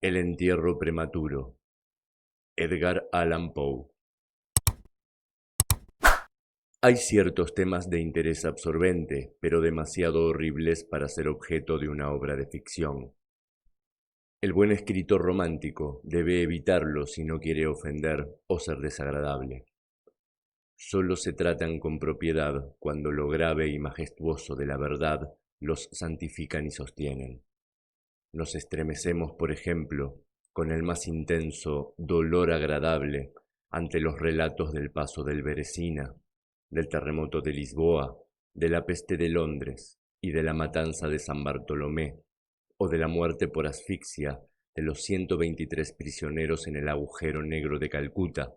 El entierro prematuro. Edgar Allan Poe. Hay ciertos temas de interés absorbente, pero demasiado horribles para ser objeto de una obra de ficción. El buen escritor romántico debe evitarlos si no quiere ofender o ser desagradable. Solo se tratan con propiedad cuando lo grave y majestuoso de la verdad los santifican y sostienen. Nos estremecemos, por ejemplo, con el más intenso dolor agradable ante los relatos del paso del Beresina, del terremoto de Lisboa, de la peste de Londres y de la matanza de San Bartolomé, o de la muerte por asfixia de los 123 prisioneros en el agujero negro de Calcuta.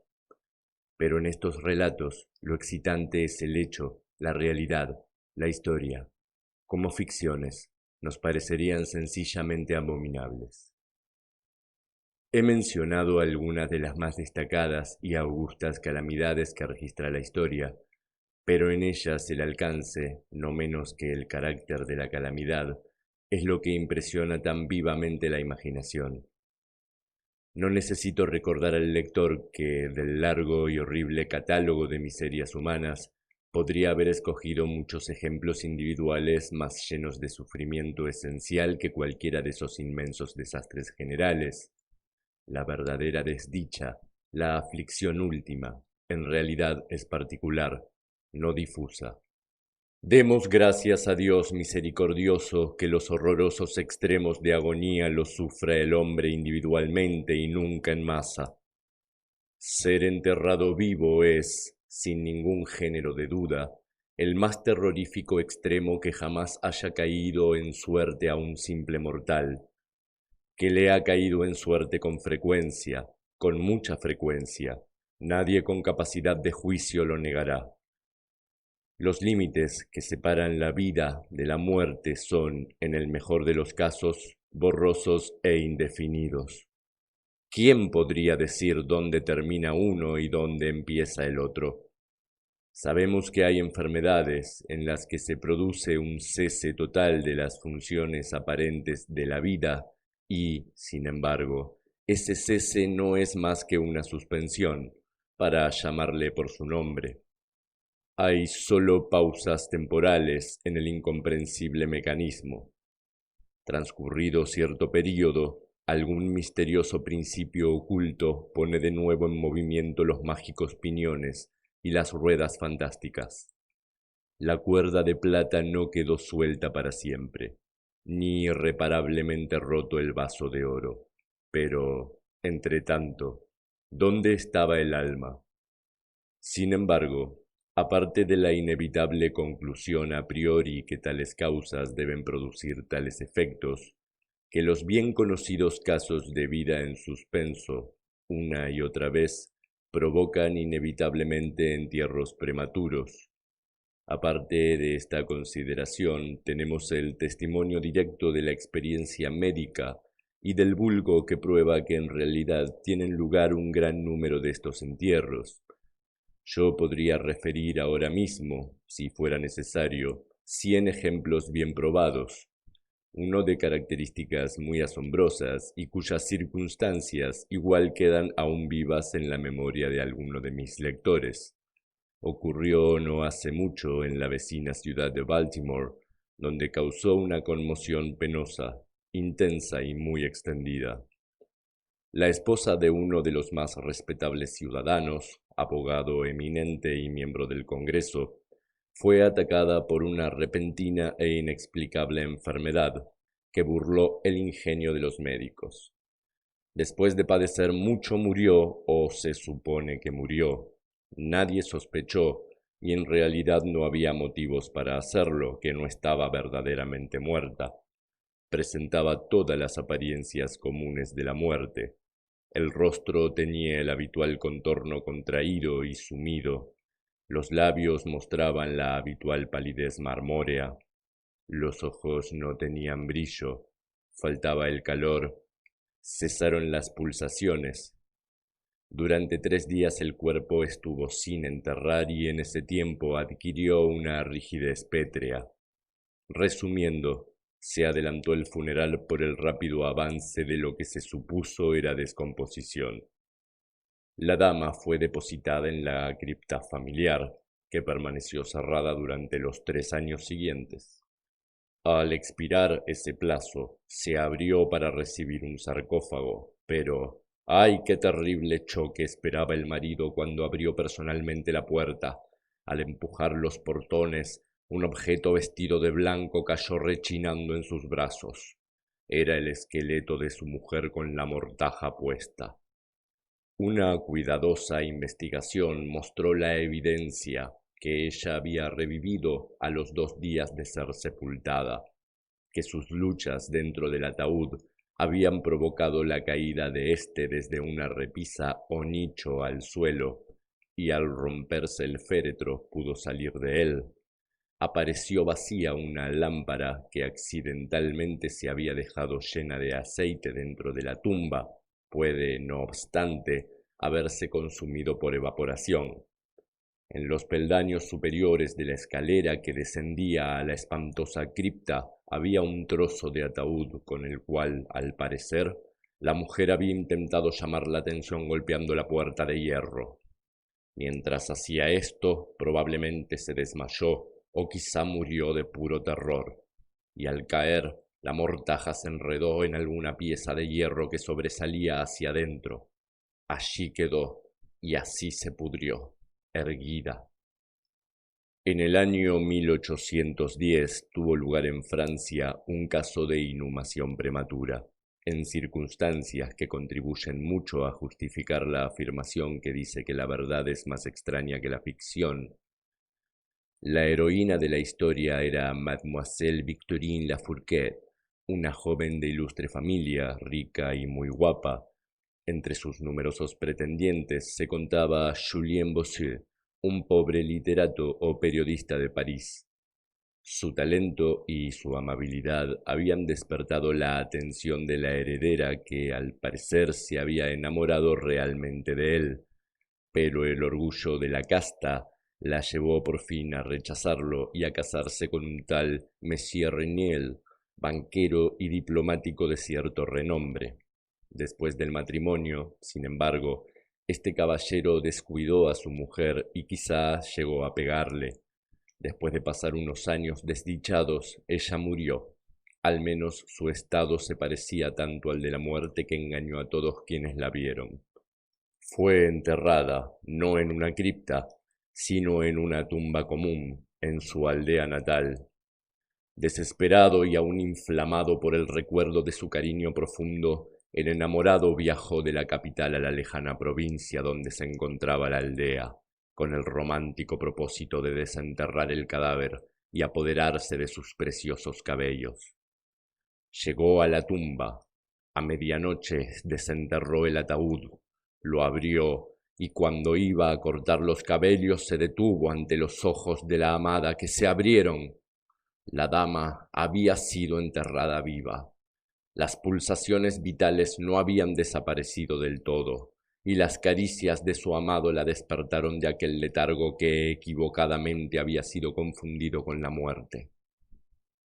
Pero en estos relatos lo excitante es el hecho, la realidad, la historia. Como ficciones, nos parecerían sencillamente abominables. He mencionado algunas de las más destacadas y augustas calamidades que registra la historia, pero en ellas el alcance, no menos que el carácter de la calamidad, es lo que impresiona tan vivamente la imaginación. No necesito recordar al lector que del largo y horrible catálogo de miserias humanas podría haber escogido muchos ejemplos individuales más llenos de sufrimiento esencial que cualquiera de esos inmensos desastres generales. La verdadera desdicha, la aflicción última, en realidad es particular, no difusa. Demos gracias a Dios misericordioso que los horrorosos extremos de agonía los sufra el hombre individualmente y nunca en masa. Ser enterrado vivo es, sin ningún género de duda, el más terrorífico extremo que jamás haya caído en suerte a un simple mortal, que le ha caído en suerte con frecuencia, con mucha frecuencia. Nadie con capacidad de juicio lo negará. Los límites que separan la vida de la muerte son, en el mejor de los casos, borrosos e indefinidos. ¿Quién podría decir dónde termina uno y dónde empieza el otro? Sabemos que hay enfermedades en las que se produce un cese total de las funciones aparentes de la vida y, sin embargo, ese cese no es más que una suspensión, para llamarle por su nombre. Hay solo pausas temporales en el incomprensible mecanismo. Transcurrido cierto período, algún misterioso principio oculto pone de nuevo en movimiento los mágicos piñones y las ruedas fantásticas. La cuerda de plata no quedó suelta para siempre, ni irreparablemente roto el vaso de oro. Pero, entre tanto, ¿dónde estaba el alma? Sin embargo, aparte de la inevitable conclusión a priori que tales causas deben producir tales efectos, que los bien conocidos casos de vida en suspenso, una y otra vez, provocan inevitablemente entierros prematuros. Aparte de esta consideración, tenemos el testimonio directo de la experiencia médica y del vulgo que prueba que en realidad tienen lugar un gran número de estos entierros. Yo podría referir ahora mismo, si fuera necesario, 100 ejemplos bien probados, uno de características muy asombrosas y cuyas circunstancias igual quedan aún vivas en la memoria de alguno de mis lectores. Ocurrió no hace mucho en la vecina ciudad de Baltimore, donde causó una conmoción penosa, intensa y muy extendida. La esposa de uno de los más respetables ciudadanos, abogado eminente y miembro del Congreso, fue atacada por una repentina e inexplicable enfermedad que burló el ingenio de los médicos. Después de padecer mucho murió, o se supone que murió. Nadie sospechó, y en realidad no había motivos para hacerlo, que no estaba verdaderamente muerta. Presentaba todas las apariencias comunes de la muerte. El rostro tenía el habitual contorno contraído y sumido. Los labios mostraban la habitual palidez marmórea. Los ojos no tenían brillo. Faltaba el calor. Cesaron las pulsaciones. Durante 3 días el cuerpo estuvo sin enterrar y en ese tiempo adquirió una rigidez pétrea. Resumiendo, se adelantó el funeral por el rápido avance de lo que se supuso era descomposición. La dama fue depositada en la cripta familiar, que permaneció cerrada durante los 3 años siguientes. Al expirar ese plazo, se abrió para recibir un sarcófago, pero ¡ay, qué terrible choque esperaba el marido cuando abrió personalmente la puerta! Al empujar los portones, un objeto vestido de blanco cayó rechinando en sus brazos. Era el esqueleto de su mujer con la mortaja puesta. Una cuidadosa investigación mostró la evidencia que ella había revivido a los 2 días de ser sepultada, que sus luchas dentro del ataúd habían provocado la caída de éste desde una repisa o nicho al suelo, y al romperse el féretro pudo salir de él. Apareció vacía una lámpara que accidentalmente se había dejado llena de aceite dentro de la tumba. Puede, no obstante, haberse consumido por evaporación. En los peldaños superiores de la escalera que descendía a la espantosa cripta había un trozo de ataúd con el cual, al parecer, la mujer había intentado llamar la atención golpeando la puerta de hierro. Mientras hacía esto, probablemente se desmayó o quizá murió de puro terror, y al caer, la mortaja se enredó en alguna pieza de hierro que sobresalía hacia adentro. Allí quedó, y así se pudrió, erguida. En el año 1810 tuvo lugar en Francia un caso de inhumación prematura, en circunstancias que contribuyen mucho a justificar la afirmación que dice que la verdad es más extraña que la ficción. La heroína de la historia era Mademoiselle Victorine Lafourcade, una joven de ilustre familia, rica y muy guapa. Entre sus numerosos pretendientes se contaba Julien Bossuet, un pobre literato o periodista de París. Su talento y su amabilidad habían despertado la atención de la heredera que al parecer se había enamorado realmente de él, pero el orgullo de la casta la llevó por fin a rechazarlo y a casarse con un tal Monsieur Regnier, banquero y diplomático de cierto renombre. Después del matrimonio, sin embargo, este caballero descuidó a su mujer y quizá llegó a pegarle. Después de pasar unos años desdichados, ella murió. Al menos su estado se parecía tanto al de la muerte que engañó a todos quienes la vieron. Fue enterrada, no en una cripta, sino en una tumba común, en su aldea natal. Desesperado y aún inflamado por el recuerdo de su cariño profundo, el enamorado viajó de la capital a la lejana provincia donde se encontraba la aldea, con el romántico propósito de desenterrar el cadáver y apoderarse de sus preciosos cabellos. Llegó a la tumba. A medianoche desenterró el ataúd, lo abrió y cuando iba a cortar los cabellos se detuvo ante los ojos de la amada que se abrieron. La dama había sido enterrada viva. Las pulsaciones vitales no habían desaparecido del todo, y las caricias de su amado la despertaron de aquel letargo que equivocadamente había sido confundido con la muerte.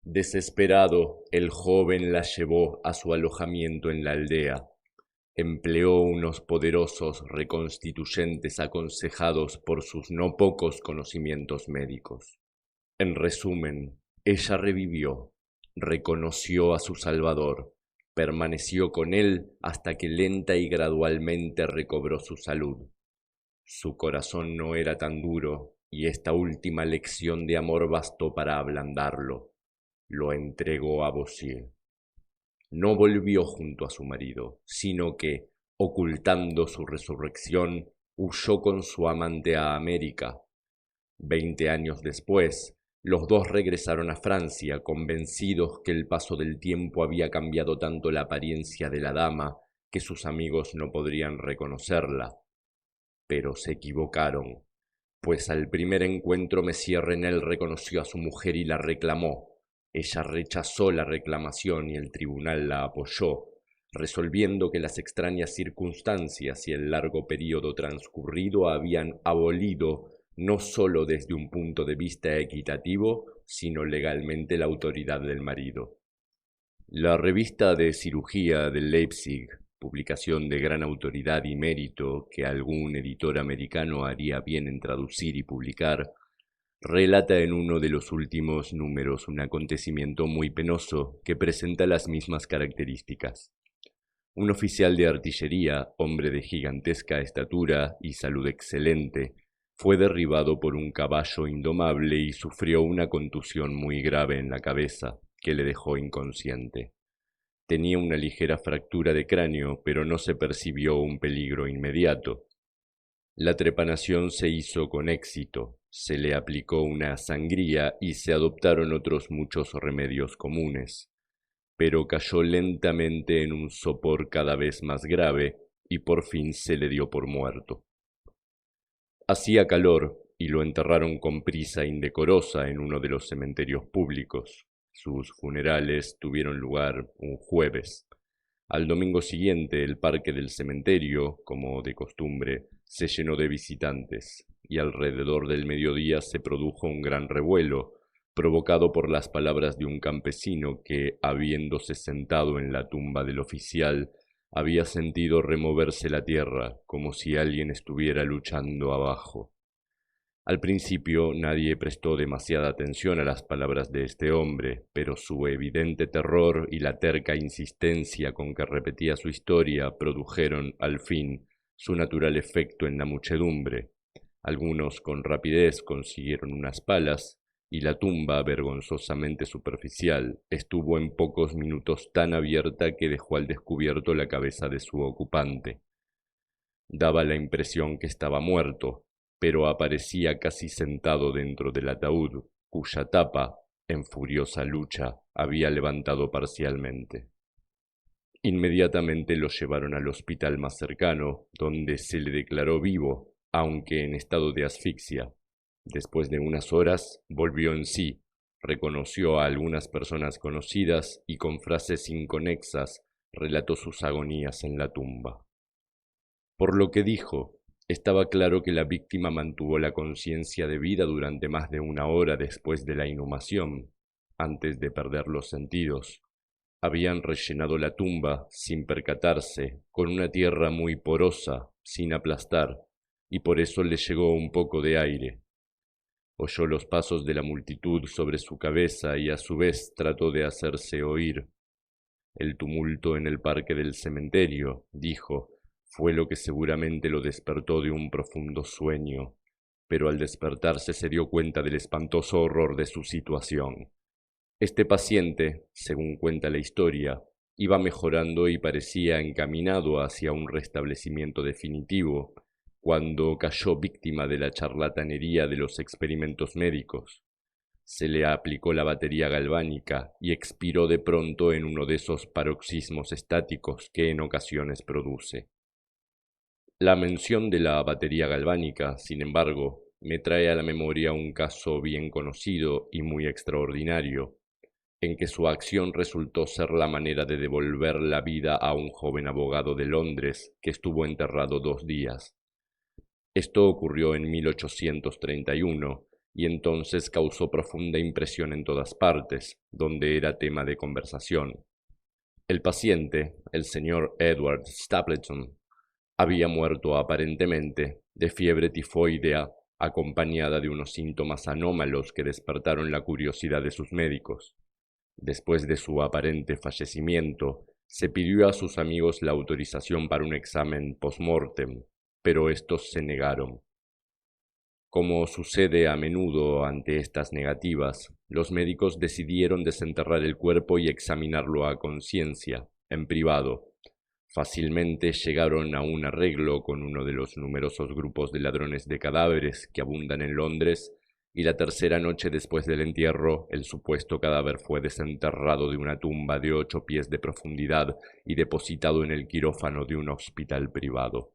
Desesperado, el joven la llevó a su alojamiento en la aldea. Empleó unos poderosos reconstituyentes aconsejados por sus no pocos conocimientos médicos. En resumen, ella revivió, reconoció a su Salvador, permaneció con él hasta que lenta y gradualmente recobró su salud. Su corazón no era tan duro y esta última lección de amor bastó para ablandarlo. Lo entregó a Bossuet. No volvió junto a su marido, sino que, ocultando su resurrección, huyó con su amante a América. 20 años después, los dos regresaron a Francia, convencidos que el paso del tiempo había cambiado tanto la apariencia de la dama que sus amigos no podrían reconocerla. Pero se equivocaron, pues al primer encuentro Monsieur Renel reconoció a su mujer y la reclamó. Ella rechazó la reclamación y el tribunal la apoyó, resolviendo que las extrañas circunstancias y el largo período transcurrido habían abolido no sólo desde un punto de vista equitativo, sino legalmente la autoridad del marido. La revista de cirugía de Leipzig, publicación de gran autoridad y mérito que algún editor americano haría bien en traducir y publicar, relata en uno de los últimos números un acontecimiento muy penoso que presenta las mismas características. Un oficial de artillería, hombre de gigantesca estatura y salud excelente, fue derribado por un caballo indomable y sufrió una contusión muy grave en la cabeza, que le dejó inconsciente. Tenía una ligera fractura de cráneo, pero no se percibió un peligro inmediato. La trepanación se hizo con éxito, se le aplicó una sangría y se adoptaron otros muchos remedios comunes, pero cayó lentamente en un sopor cada vez más grave y por fin se le dio por muerto. Hacía calor y lo enterraron con prisa indecorosa en uno de los cementerios públicos. Sus funerales tuvieron lugar un jueves. Al domingo siguiente el parque del cementerio, como de costumbre, se llenó de visitantes, y alrededor del mediodía se produjo un gran revuelo, provocado por las palabras de un campesino que, habiéndose sentado en la tumba del oficial, había sentido removerse la tierra, como si alguien estuviera luchando abajo. Al principio nadie prestó demasiada atención a las palabras de este hombre, pero su evidente terror y la terca insistencia con que repetía su historia produjeron, al fin, su natural efecto en la muchedumbre. Algunos con rapidez consiguieron unas palas, y la tumba, vergonzosamente superficial, estuvo en pocos minutos tan abierta que dejó al descubierto la cabeza de su ocupante. Daba la impresión que estaba muerto, pero aparecía casi sentado dentro del ataúd, cuya tapa, en furiosa lucha, había levantado parcialmente. Inmediatamente lo llevaron al hospital más cercano, donde se le declaró vivo, aunque en estado de asfixia. Después de unas horas volvió en sí, reconoció a algunas personas conocidas y con frases inconexas relató sus agonías en la tumba. Por lo que dijo, estaba claro que la víctima mantuvo la conciencia de vida durante más de una hora después de la inhumación, antes de perder los sentidos. Habían rellenado la tumba, sin percatarse, con una tierra muy porosa, sin aplastar, y por eso le llegó un poco de aire. Oyó los pasos de la multitud sobre su cabeza y a su vez trató de hacerse oír. El tumulto en el parque del cementerio, dijo, fue lo que seguramente lo despertó de un profundo sueño, pero al despertarse se dio cuenta del espantoso horror de su situación. Este paciente, según cuenta la historia, iba mejorando y parecía encaminado hacia un restablecimiento definitivo, cuando cayó víctima de la charlatanería de los experimentos médicos. Se le aplicó la batería galvánica y expiró de pronto en uno de esos paroxismos estáticos que en ocasiones produce. La mención de la batería galvánica, sin embargo, me trae a la memoria un caso bien conocido y muy extraordinario, en que su acción resultó ser la manera de devolver la vida a un joven abogado de Londres que estuvo enterrado 2 días. Esto ocurrió en 1831 y entonces causó profunda impresión en todas partes, donde era tema de conversación. El paciente, el señor Edward Stapleton, había muerto aparentemente de fiebre tifoidea acompañada de unos síntomas anómalos que despertaron la curiosidad de sus médicos. Después de su aparente fallecimiento, se pidió a sus amigos la autorización para un examen post-mortem, pero estos se negaron. Como sucede a menudo ante estas negativas, los médicos decidieron desenterrar el cuerpo y examinarlo a conciencia, en privado. Fácilmente llegaron a un arreglo con uno de los numerosos grupos de ladrones de cadáveres que abundan en Londres, y la tercera noche después del entierro, el supuesto cadáver fue desenterrado de una tumba de 8 pies de profundidad y depositado en el quirófano de un hospital privado.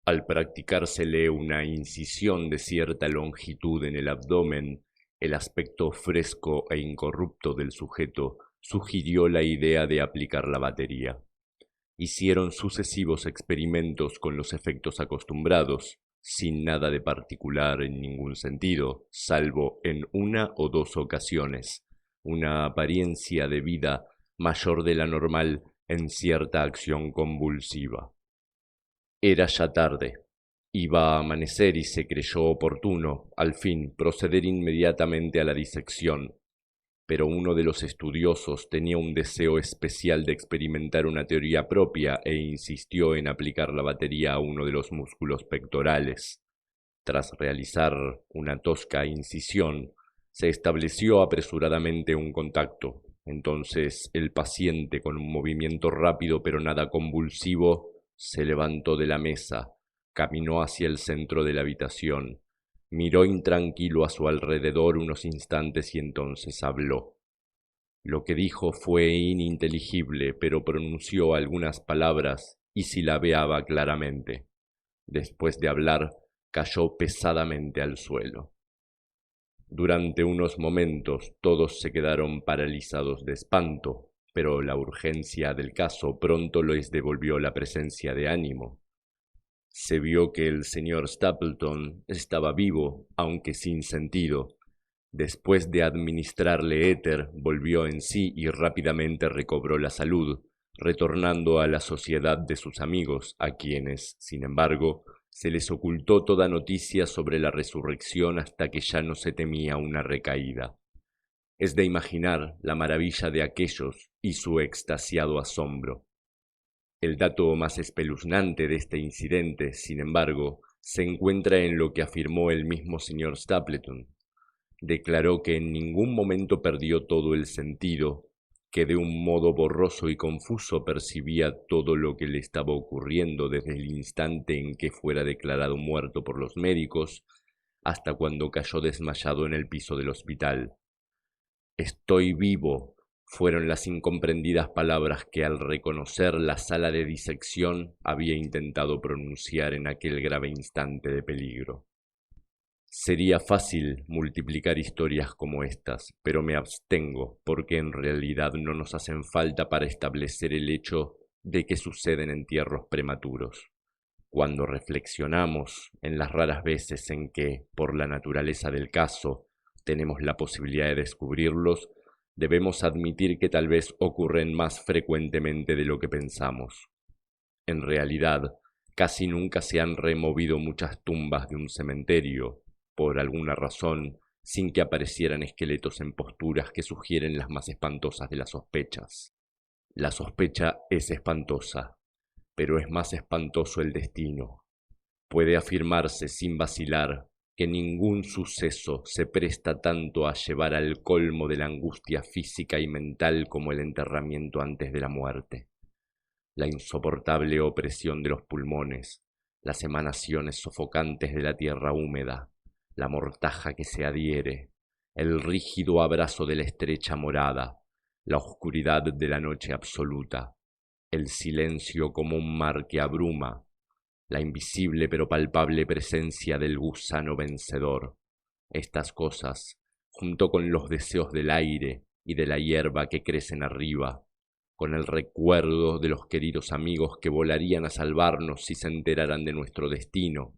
Al practicársele una incisión de cierta longitud en el abdomen, el aspecto fresco e incorrupto del sujeto sugirió la idea de aplicar la batería. Hicieron sucesivos experimentos con los efectos acostumbrados, sin nada de particular en ningún sentido, salvo en 1 o 2 ocasiones, una apariencia de vida mayor de la normal en cierta acción convulsiva. Era ya tarde. Iba a amanecer y se creyó oportuno, al fin, proceder inmediatamente a la disección, pero uno de los estudiosos tenía un deseo especial de experimentar una teoría propia e insistió en aplicar la batería a uno de los músculos pectorales. Tras realizar una tosca incisión, se estableció apresuradamente un contacto. Entonces el paciente, con un movimiento rápido pero nada convulsivo, se levantó de la mesa, caminó hacia el centro de la habitación, miró intranquilo a su alrededor unos instantes y entonces habló. Lo que dijo fue ininteligible, pero pronunció algunas palabras y silabeaba claramente. Después de hablar, cayó pesadamente al suelo. Durante unos momentos todos se quedaron paralizados de espanto, pero la urgencia del caso pronto les devolvió la presencia de ánimo. Se vio que el señor Stapleton estaba vivo, aunque sin sentido. Después de administrarle éter, volvió en sí y rápidamente recobró la salud, retornando a la sociedad de sus amigos, a quienes, sin embargo, se les ocultó toda noticia sobre la resurrección hasta que ya no se temía una recaída. Es de imaginar la maravilla de aquellos y su extasiado asombro. El dato más espeluznante de este incidente, sin embargo, se encuentra en lo que afirmó el mismo señor Stapleton. Declaró que en ningún momento perdió todo el sentido, que de un modo borroso y confuso percibía todo lo que le estaba ocurriendo desde el instante en que fuera declarado muerto por los médicos hasta cuando cayó desmayado en el piso del hospital. «Estoy vivo», fueron las incomprendidas palabras que al reconocer la sala de disección había intentado pronunciar en aquel grave instante de peligro. Sería fácil multiplicar historias como estas, pero me abstengo porque en realidad no nos hacen falta para establecer el hecho de que suceden entierros prematuros. Cuando reflexionamos en las raras veces en que, por la naturaleza del caso, tenemos la posibilidad de descubrirlos, debemos admitir que tal vez ocurren más frecuentemente de lo que pensamos. En realidad, casi nunca se han removido muchas tumbas de un cementerio, por alguna razón, sin que aparecieran esqueletos en posturas que sugieren las más espantosas de las sospechas. La sospecha es espantosa, pero es más espantoso el destino. Puede afirmarse sin vacilar que ningún suceso se presta tanto a llevar al colmo de la angustia física y mental como el enterramiento antes de la muerte. La insoportable opresión de los pulmones, las emanaciones sofocantes de la tierra húmeda, la mortaja que se adhiere, el rígido abrazo de la estrecha morada, la oscuridad de la noche absoluta, el silencio como un mar que abruma, la invisible pero palpable presencia del gusano vencedor. Estas cosas, junto con los deseos del aire y de la hierba que crecen arriba, con el recuerdo de los queridos amigos que volarían a salvarnos si se enteraran de nuestro destino,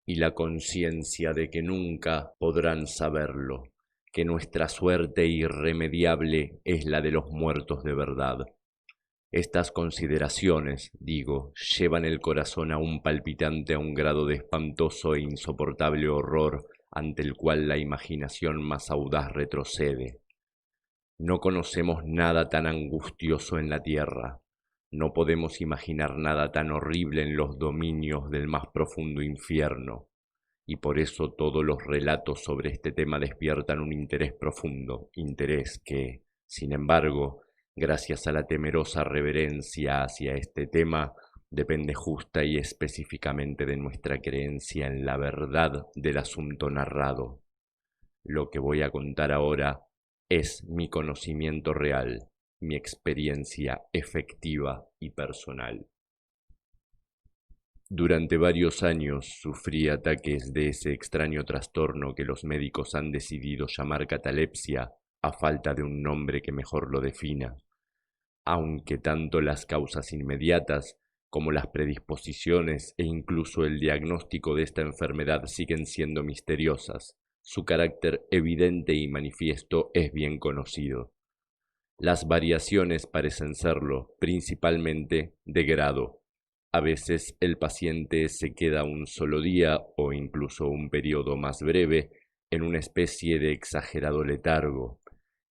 y la conciencia de que nunca podrán saberlo, que nuestra suerte irremediable es la de los muertos de verdad. Estas consideraciones, digo, llevan el corazón aún palpitante a un grado de espantoso e insoportable horror ante el cual la imaginación más audaz retrocede. No conocemos nada tan angustioso en la tierra, no podemos imaginar nada tan horrible en los dominios del más profundo infierno, y por eso todos los relatos sobre este tema despiertan un interés profundo, interés que, sin embargo, gracias a la temerosa reverencia hacia este tema, depende justa y específicamente de nuestra creencia en la verdad del asunto narrado. Lo que voy a contar ahora es mi conocimiento real, mi experiencia efectiva y personal. Durante varios años sufrí ataques de ese extraño trastorno que los médicos han decidido llamar catalepsia, a falta de un nombre que mejor lo defina. Aunque tanto las causas inmediatas como las predisposiciones e incluso el diagnóstico de esta enfermedad siguen siendo misteriosas, su carácter evidente y manifiesto es bien conocido. Las variaciones parecen serlo, principalmente de grado. A veces el paciente se queda un solo día o incluso un periodo más breve en una especie de exagerado letargo.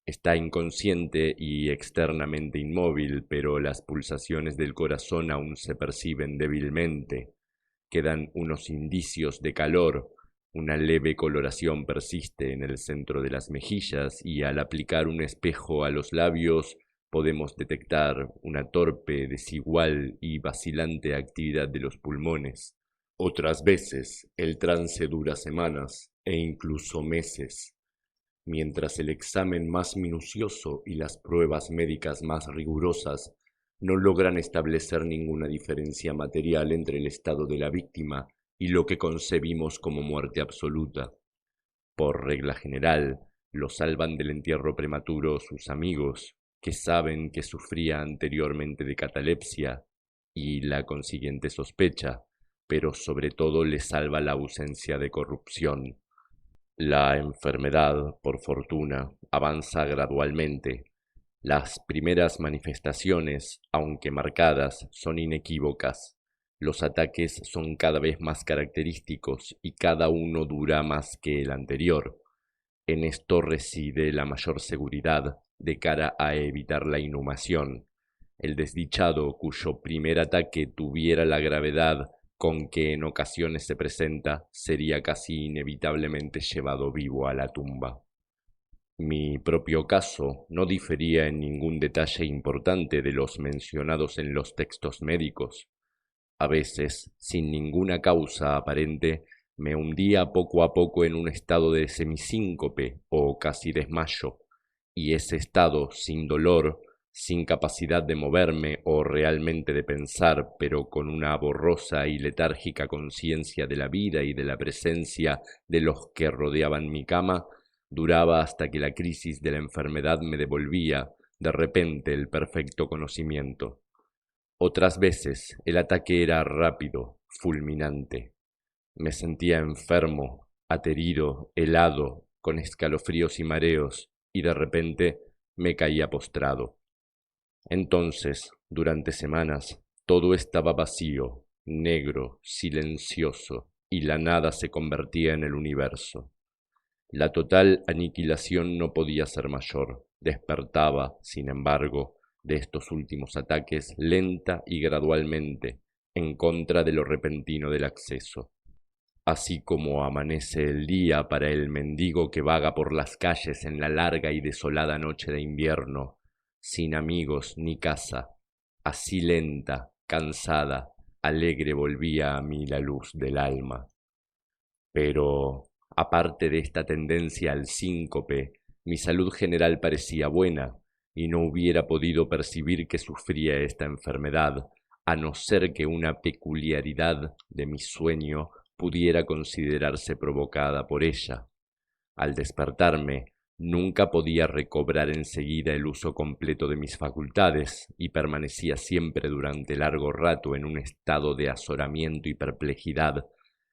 Está inconsciente y externamente inmóvil, pero las pulsaciones del corazón aún se perciben débilmente. Quedan unos indicios de calor, una leve coloración persiste en el centro de las mejillas y al aplicar un espejo a los labios podemos detectar una torpe, desigual y vacilante actividad de los pulmones. Otras veces el trance dura semanas e incluso meses, mientras el examen más minucioso y las pruebas médicas más rigurosas no logran establecer ninguna diferencia material entre el estado de la víctima y lo que concebimos como muerte absoluta. Por regla general, lo salvan del entierro prematuro sus amigos, que saben que sufría anteriormente de catalepsia y la consiguiente sospecha, pero sobre todo le salva la ausencia de corrupción. La enfermedad, por fortuna, avanza gradualmente. Las primeras manifestaciones, aunque marcadas, son inequívocas. Los ataques son cada vez más característicos y cada uno dura más que el anterior. En esto reside la mayor seguridad de cara a evitar la inhumación. El desdichado cuyo primer ataque tuviera la gravedad con que en ocasiones se presenta, sería casi inevitablemente llevado vivo a la tumba. Mi propio caso no difería en ningún detalle importante de los mencionados en los textos médicos. A veces, sin ninguna causa aparente, me hundía poco a poco en un estado de semisíncope o casi desmayo, y ese estado, sin dolor, sin capacidad de moverme o realmente de pensar, pero con una borrosa y letárgica conciencia de la vida y de la presencia de los que rodeaban mi cama, duraba hasta que la crisis de la enfermedad me devolvía, de repente, el perfecto conocimiento. Otras veces el ataque era rápido, fulminante. Me sentía enfermo, aterido, helado, con escalofríos y mareos, y de repente me caía postrado. Entonces, durante semanas, todo estaba vacío, negro, silencioso, y la nada se convertía en el universo. La total aniquilación no podía ser mayor. Despertaba, sin embargo, de estos últimos ataques lenta y gradualmente, en contra de lo repentino del acceso. Así como amanece el día para el mendigo que vaga por las calles en la larga y desolada noche de invierno, sin amigos ni casa, así lenta, cansada, alegre volvía a mí la luz del alma. Pero, aparte de esta tendencia al síncope, mi salud general parecía buena, y no hubiera podido percibir que sufría esta enfermedad, a no ser que una peculiaridad de mi sueño pudiera considerarse provocada por ella. Al despertarme, nunca podía recobrar enseguida el uso completo de mis facultades y permanecía siempre durante largo rato en un estado de azoramiento y perplejidad,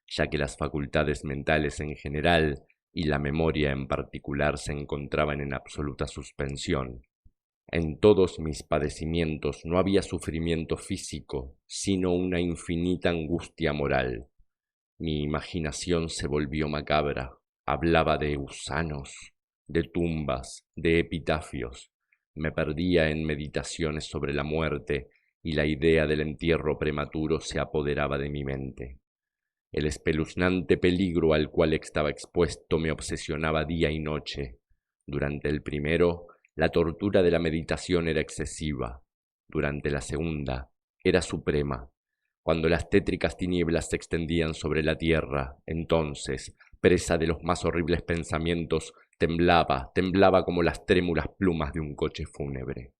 ya que las facultades mentales en general y la memoria en particular se encontraban en absoluta suspensión. En todos mis padecimientos no había sufrimiento físico, sino una infinita angustia moral. Mi imaginación se volvió macabra, hablaba de gusanos, de tumbas, de epitafios. Me perdía en meditaciones sobre la muerte y la idea del entierro prematuro se apoderaba de mi mente. El espeluznante peligro al cual estaba expuesto me obsesionaba día y noche. Durante el primero, la tortura de la meditación era excesiva. Durante la segunda, era suprema. Cuando las tétricas tinieblas se extendían sobre la tierra, entonces, presa de los más horribles pensamientos, temblaba como las trémulas plumas de un coche fúnebre.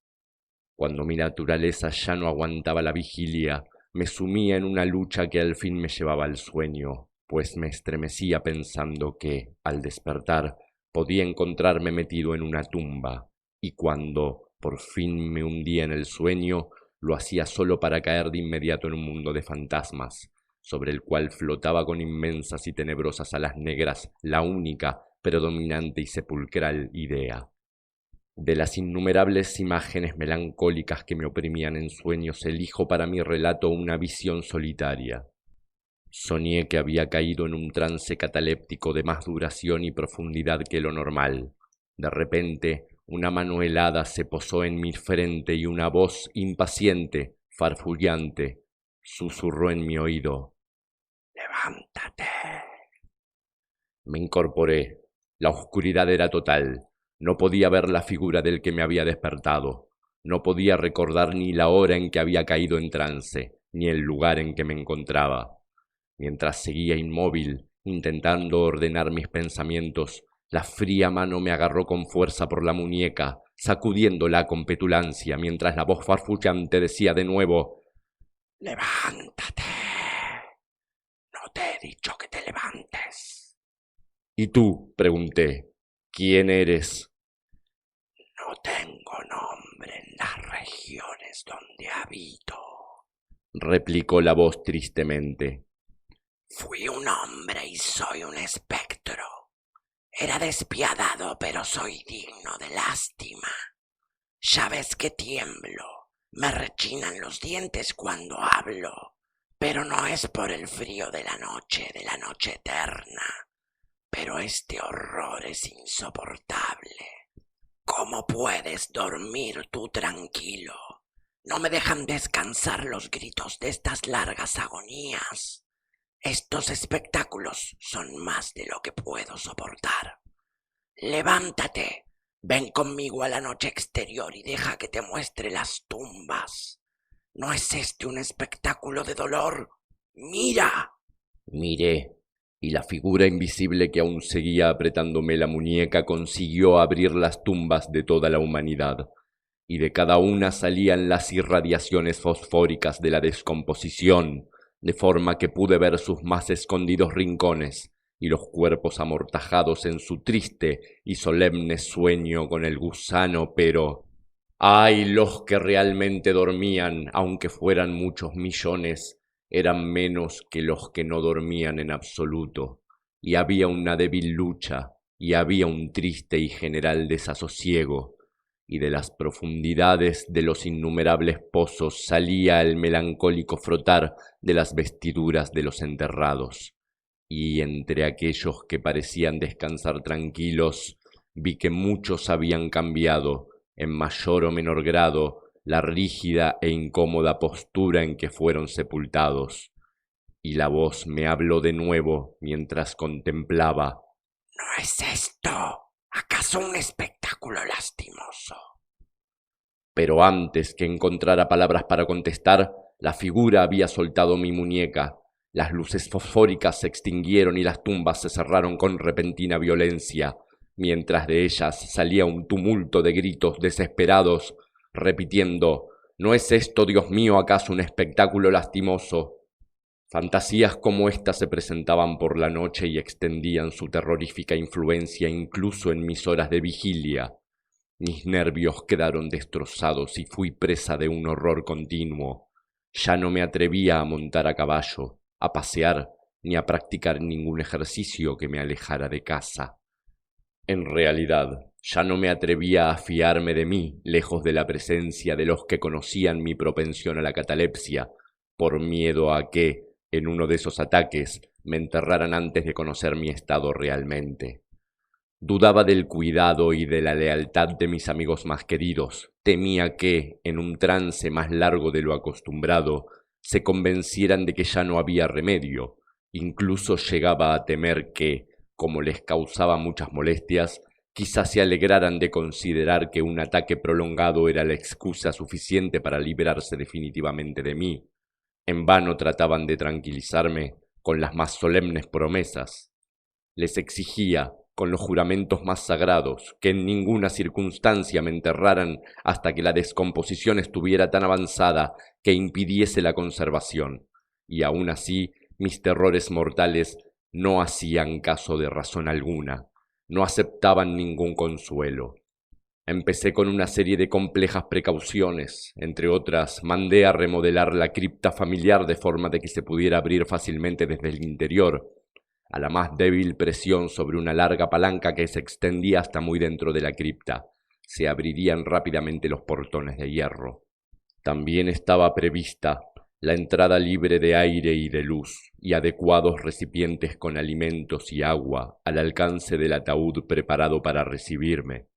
Cuando mi naturaleza ya no aguantaba la vigilia, me sumía en una lucha que al fin me llevaba al sueño, pues me estremecía pensando que, al despertar, podía encontrarme metido en una tumba, y cuando por fin me hundía en el sueño, lo hacía solo para caer de inmediato en un mundo de fantasmas, sobre el cual flotaba con inmensas y tenebrosas alas negras la única, predominante y sepulcral idea: De las innumerables imágenes melancólicas que me oprimían en sueños, elijo para mi relato una visión solitaria. Soñé que había caído en un trance cataléptico de más duración y profundidad que lo normal. De repente, una mano helada se posó en mi frente y una voz impaciente, farfullante, susurró en mi oído: «¡Levántate!». Me incorporé. La oscuridad era total. No podía ver la figura del que me había despertado. No podía recordar ni la hora en que había caído en trance, ni el lugar en que me encontraba. Mientras seguía inmóvil, intentando ordenar mis pensamientos, la fría mano me agarró con fuerza por la muñeca, sacudiéndola con petulancia, mientras la voz farfullante decía de nuevo: «¡Levántate! No te he dicho que te levantes». «¿Y tú?», pregunté. «¿Quién eres?». «No tengo nombre en las regiones donde habito», replicó la voz tristemente. «Fui un hombre y soy un espectro. Era despiadado, pero soy digno de lástima. Ya ves que tiemblo, me rechinan los dientes cuando hablo, pero no es por el frío de la noche eterna. Pero este horror es insoportable. ¿Cómo puedes dormir tú tranquilo? No me dejan descansar los gritos de estas largas agonías. Estos espectáculos son más de lo que puedo soportar. Levántate, ven conmigo a la noche exterior y deja que te muestre las tumbas. ¿No es este un espectáculo de dolor? ¡Mira!». Miré, y la figura invisible que aún seguía apretándome la muñeca consiguió abrir las tumbas de toda la humanidad, y de cada una salían las irradiaciones fosfóricas de la descomposición, de forma que pude ver sus más escondidos rincones y los cuerpos amortajados en su triste y solemne sueño con el gusano, pero ¡ay! Los que realmente dormían, aunque fueran muchos millones, eran menos que los que no dormían en absoluto, y había una débil lucha, y había un triste y general desasosiego, y de las profundidades de los innumerables pozos salía el melancólico frotar de las vestiduras de los enterrados, y entre aquellos que parecían descansar tranquilos, vi que muchos habían cambiado, en mayor o menor grado, la rígida e incómoda postura en que fueron sepultados, y la voz me habló de nuevo mientras contemplaba: «¿No es esto acaso un espectáculo lastimoso?». Pero antes que encontrara palabras para contestar, la figura había soltado mi muñeca. Las luces fosfóricas se extinguieron y las tumbas se cerraron con repentina violencia, mientras de ellas salía un tumulto de gritos desesperados, repitiendo: «¿No es esto, Dios mío, acaso un espectáculo lastimoso?». Fantasías como esta se presentaban por la noche y extendían su terrorífica influencia incluso en mis horas de vigilia. Mis nervios quedaron destrozados y fui presa de un horror continuo. Ya no me atrevía a montar a caballo, a pasear, ni a practicar ningún ejercicio que me alejara de casa. En realidad, ya no me atrevía a fiarme de mí, lejos de la presencia de los que conocían mi propensión a la catalepsia, por miedo a que, en uno de esos ataques, me enterraran antes de conocer mi estado realmente. Dudaba del cuidado y de la lealtad de mis amigos más queridos. Temía que, en un trance más largo de lo acostumbrado, se convencieran de que ya no había remedio. Incluso llegaba a temer que, como les causaba muchas molestias, quizás se alegraran de considerar que un ataque prolongado era la excusa suficiente para librarse definitivamente de mí. En vano trataban de tranquilizarme con las más solemnes promesas. Les exigía, con los juramentos más sagrados, que en ninguna circunstancia me enterraran hasta que la descomposición estuviera tan avanzada que impidiese la conservación, y aún así mis terrores mortales no hacían caso de razón alguna, no aceptaban ningún consuelo. Empecé con una serie de complejas precauciones. Entre otras, mandé a remodelar la cripta familiar de forma de que se pudiera abrir fácilmente desde el interior, a la más débil presión sobre una larga palanca que se extendía hasta muy dentro de la cripta. se abrirían rápidamente los portones de hierro. También estaba prevista la entrada libre de aire y de luz, y adecuados recipientes con alimentos y agua al alcance del ataúd preparado para recibirme.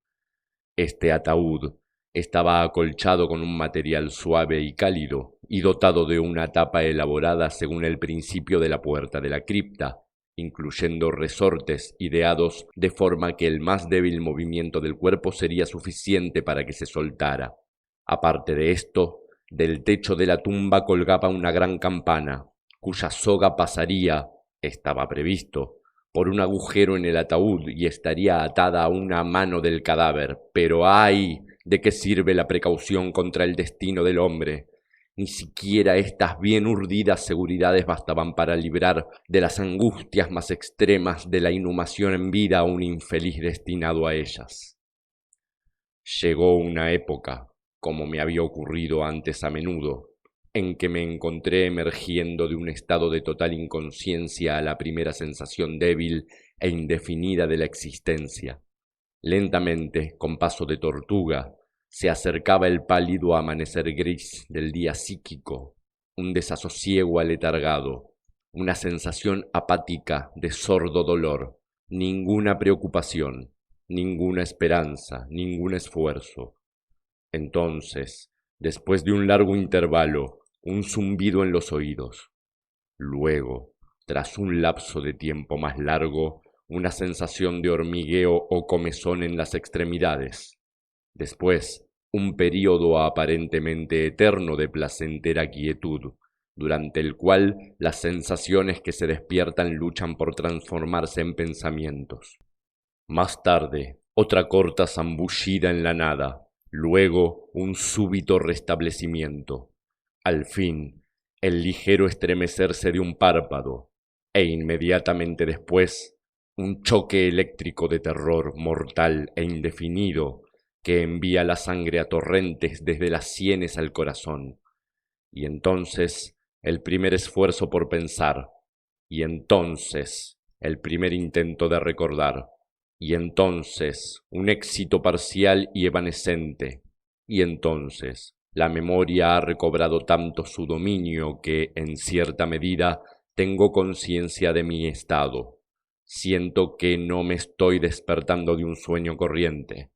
Este ataúd estaba acolchado con un material suave y cálido, y dotado de una tapa elaborada según el principio de la puerta de la cripta, incluyendo resortes ideados de forma que el más débil movimiento del cuerpo sería suficiente para que se soltara. Aparte de esto, del techo de la tumba colgaba una gran campana, cuya soga pasaría, estaba previsto, por un agujero en el ataúd y estaría atada a una mano del cadáver. Pero ¡ay! ¿De qué sirve la precaución contra el destino del hombre? Ni siquiera estas bien urdidas seguridades bastaban para librar de las angustias más extremas de la inhumación en vida a un infeliz destinado a ellas. Llegó una época, como me había ocurrido antes a menudo, en que me encontré emergiendo de un estado de total inconsciencia a la primera sensación débil e indefinida de la existencia. Lentamente, con paso de tortuga, se acercaba el pálido amanecer gris del día psíquico, un desasosiego aletargado, una sensación apática de sordo dolor, ninguna preocupación, ninguna esperanza, ningún esfuerzo. Entonces, después de un largo intervalo, un zumbido en los oídos. Luego, tras un lapso de tiempo más largo, una sensación de hormigueo o comezón en las extremidades. Después, un período aparentemente eterno de placentera quietud, durante el cual las sensaciones que se despiertan luchan por transformarse en pensamientos. Más tarde, otra corta zambullida en la nada, luego un súbito restablecimiento. Al fin, el ligero estremecerse de un párpado, e inmediatamente después, un choque eléctrico de terror mortal e indefinido que envía la sangre a torrentes desde las sienes al corazón. Y entonces, el primer esfuerzo por pensar, y entonces, el primer intento de recordar, y entonces, un éxito parcial y evanescente, y entonces, la memoria ha recobrado tanto su dominio que, en cierta medida, tengo conciencia de mi estado. Siento que no me estoy despertando de un sueño corriente.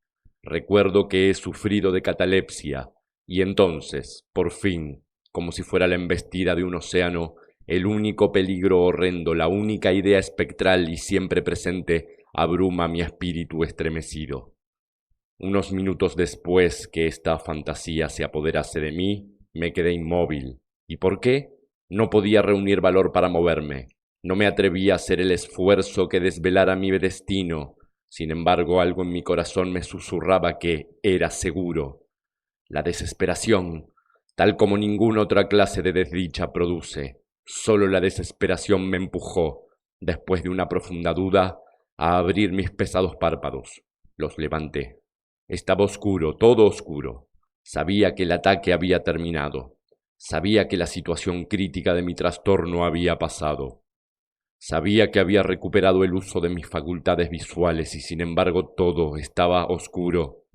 Recuerdo que he sufrido de catalepsia, y entonces, por fin, como si fuera la embestida de un océano, el único peligro horrendo, la única idea espectral y siempre presente, abruma mi espíritu estremecido. Unos minutos después que esta fantasía se apoderase de mí, me quedé inmóvil. ¿Y por qué? No podía reunir valor para moverme. No me atrevía a hacer el esfuerzo que desvelara mi destino. Sin embargo, algo en mi corazón me susurraba que era seguro. La desesperación, tal como ninguna otra clase de desdicha produce, solo la desesperación me empujó, después de una profunda duda, a abrir mis pesados párpados. Los levanté. Estaba oscuro, todo oscuro. Sabía que el ataque había terminado. Sabía que la situación crítica de mi trastorno había pasado. Sabía que había recuperado el uso de mis facultades visuales y sin embargo todo estaba oscuro.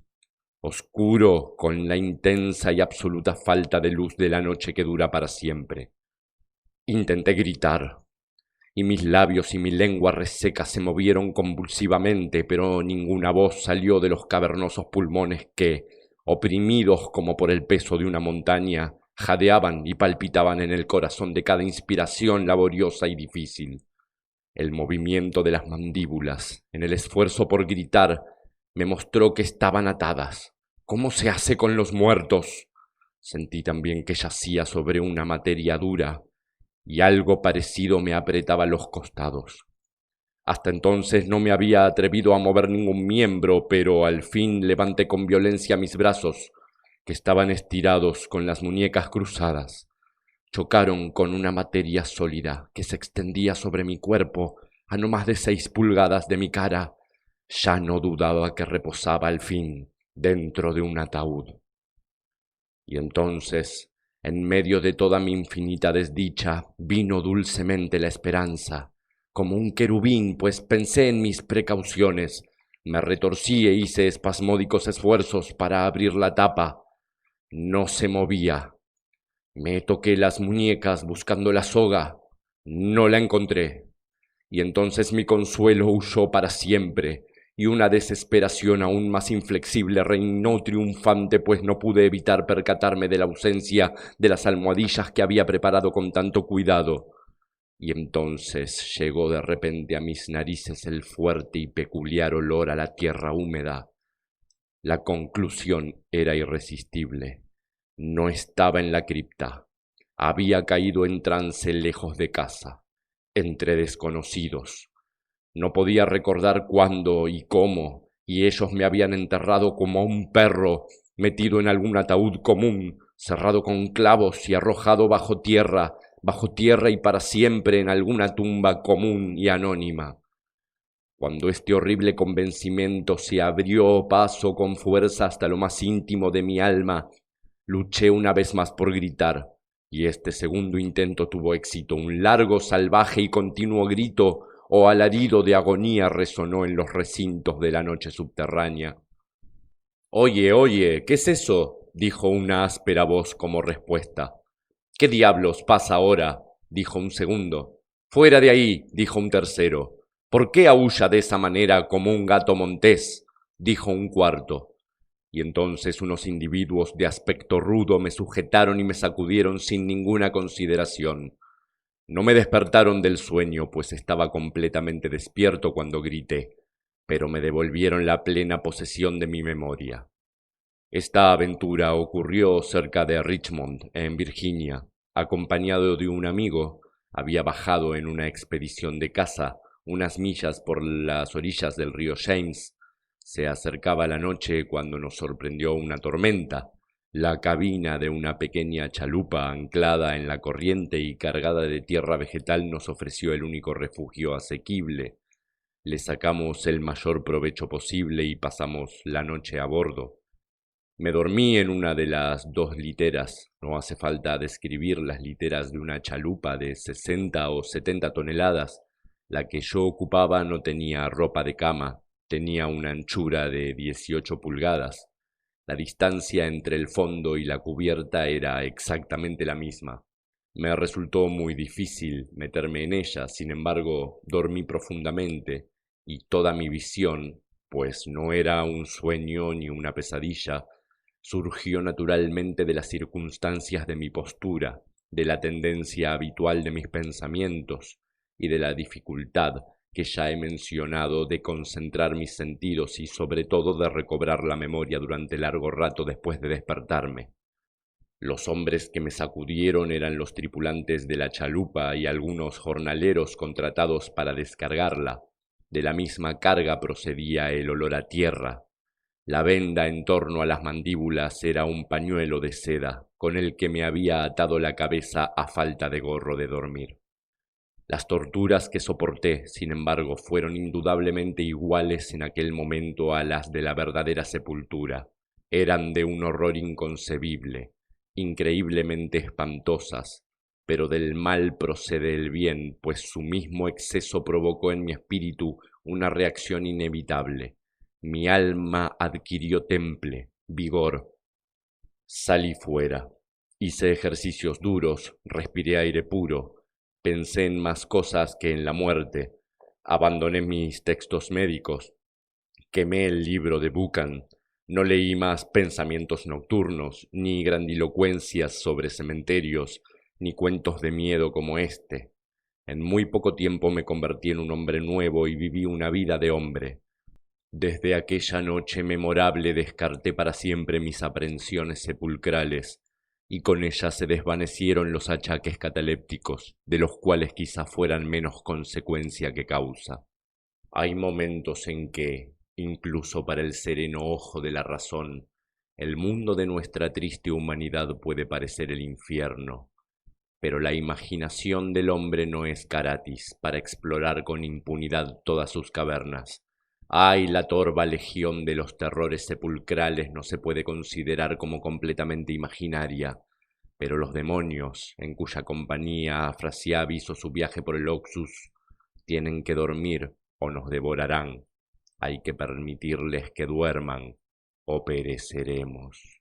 Oscuro con la intensa y absoluta falta de luz de la noche que dura para siempre. Intenté gritar, y mis labios y mi lengua reseca se movieron convulsivamente, pero ninguna voz salió de los cavernosos pulmones que, oprimidos como por el peso de una montaña, jadeaban y palpitaban en el corazón de cada inspiración laboriosa y difícil. El movimiento de las mandíbulas, en el esfuerzo por gritar, me mostró que estaban atadas. ¿Cómo se hace con los muertos? Sentí también que yacía sobre una materia dura, y algo parecido me apretaba los costados. Hasta entonces no me había atrevido a mover ningún miembro, pero al fin levanté con violencia mis brazos, que estaban estirados con las muñecas cruzadas. Chocaron con una materia sólida que se extendía sobre mi cuerpo a no más de 6 pulgadas de mi cara. Ya no dudaba que reposaba al fin dentro de un ataúd. Y entonces, en medio de toda mi infinita desdicha, vino dulcemente la esperanza, como un querubín, pues pensé en mis precauciones. Me retorcí e hice espasmódicos esfuerzos para abrir la tapa. No se movía. Me toqué las muñecas buscando la soga. No la encontré. Y entonces mi consuelo huyó para siempre, y una desesperación aún más inflexible reinó triunfante, pues no pude evitar percatarme de la ausencia de las almohadillas que había preparado con tanto cuidado. Y entonces llegó de repente a mis narices el fuerte y peculiar olor a la tierra húmeda. La conclusión era irresistible. No estaba en la cripta. Había caído en trance lejos de casa, entre desconocidos. No podía recordar cuándo y cómo, y ellos me habían enterrado como a un perro, metido en algún ataúd común, cerrado con clavos y arrojado bajo tierra y para siempre en alguna tumba común y anónima. Cuando este horrible convencimiento se abrió paso con fuerza hasta lo más íntimo de mi alma, luché una vez más por gritar, y este segundo intento tuvo éxito. Un largo, salvaje y continuo grito o alarido de agonía resonó en los recintos de la noche subterránea. «Oye, oye, ¿qué es eso?», dijo una áspera voz como respuesta. «¿Qué diablos pasa ahora?», dijo un segundo. «Fuera de ahí», dijo un tercero. «¿Por qué aúlla de esa manera como un gato montés?», dijo un cuarto. Y entonces unos individuos de aspecto rudo me sujetaron y me sacudieron sin ninguna consideración. No me despertaron del sueño, pues estaba completamente despierto cuando grité, pero me devolvieron la plena posesión de mi memoria. Esta aventura ocurrió cerca de Richmond, en Virginia. Acompañado de un amigo, había bajado en una expedición de caza unas millas por las orillas del río James. Se acercaba la noche cuando nos sorprendió una tormenta. La cabina de una pequeña chalupa anclada en la corriente y cargada de tierra vegetal nos ofreció el único refugio asequible. Le sacamos el mayor provecho posible y pasamos la noche a bordo. Me dormí en una de las dos literas. No hace falta describir las literas de una chalupa de 60 o 70 toneladas. La que yo ocupaba no tenía ropa de cama, tenía una anchura de 18 pulgadas. La distancia entre el fondo y la cubierta era exactamente la misma. Me resultó muy difícil meterme en ella, sin embargo, dormí profundamente y toda mi visión, pues no era un sueño ni una pesadilla, surgió naturalmente de las circunstancias de mi postura, de la tendencia habitual de mis pensamientos y de la dificultad que ya he mencionado de concentrar mis sentidos y sobre todo de recobrar la memoria durante largo rato después de despertarme. Los hombres que me sacudieron eran los tripulantes de la chalupa y algunos jornaleros contratados para descargarla. De la misma carga procedía el olor a tierra. La venda en torno a las mandíbulas era un pañuelo de seda, con el que me había atado la cabeza a falta de gorro de dormir. Las torturas que soporté, sin embargo, fueron indudablemente iguales en aquel momento a las de la verdadera sepultura. Eran de un horror inconcebible, increíblemente espantosas, pero del mal procede el bien, pues su mismo exceso provocó en mi espíritu una reacción inevitable. Mi alma adquirió temple, vigor. Salí fuera. Hice ejercicios duros, respiré aire puro, pensé en más cosas que en la muerte. Abandoné mis textos médicos, quemé el libro de Buchan, no leí más pensamientos nocturnos, ni grandilocuencias sobre cementerios, ni cuentos de miedo como este. En muy poco tiempo me convertí en un hombre nuevo y viví una vida de hombre. Desde aquella noche memorable descarté para siempre mis aprensiones sepulcrales, y con ellas se desvanecieron los achaques catalépticos, de los cuales quizá fueran menos consecuencia que causa. Hay momentos en que, incluso para el sereno ojo de la razón, el mundo de nuestra triste humanidad puede parecer el infierno, pero la imaginación del hombre no es gratis para explorar con impunidad todas sus cavernas. Ay, la torva legión de los terrores sepulcrales no se puede considerar como completamente imaginaria, pero los demonios, en cuya compañía Afrasiab hizo su viaje por el Oxus, tienen que dormir o nos devorarán. Hay que permitirles que duerman o pereceremos.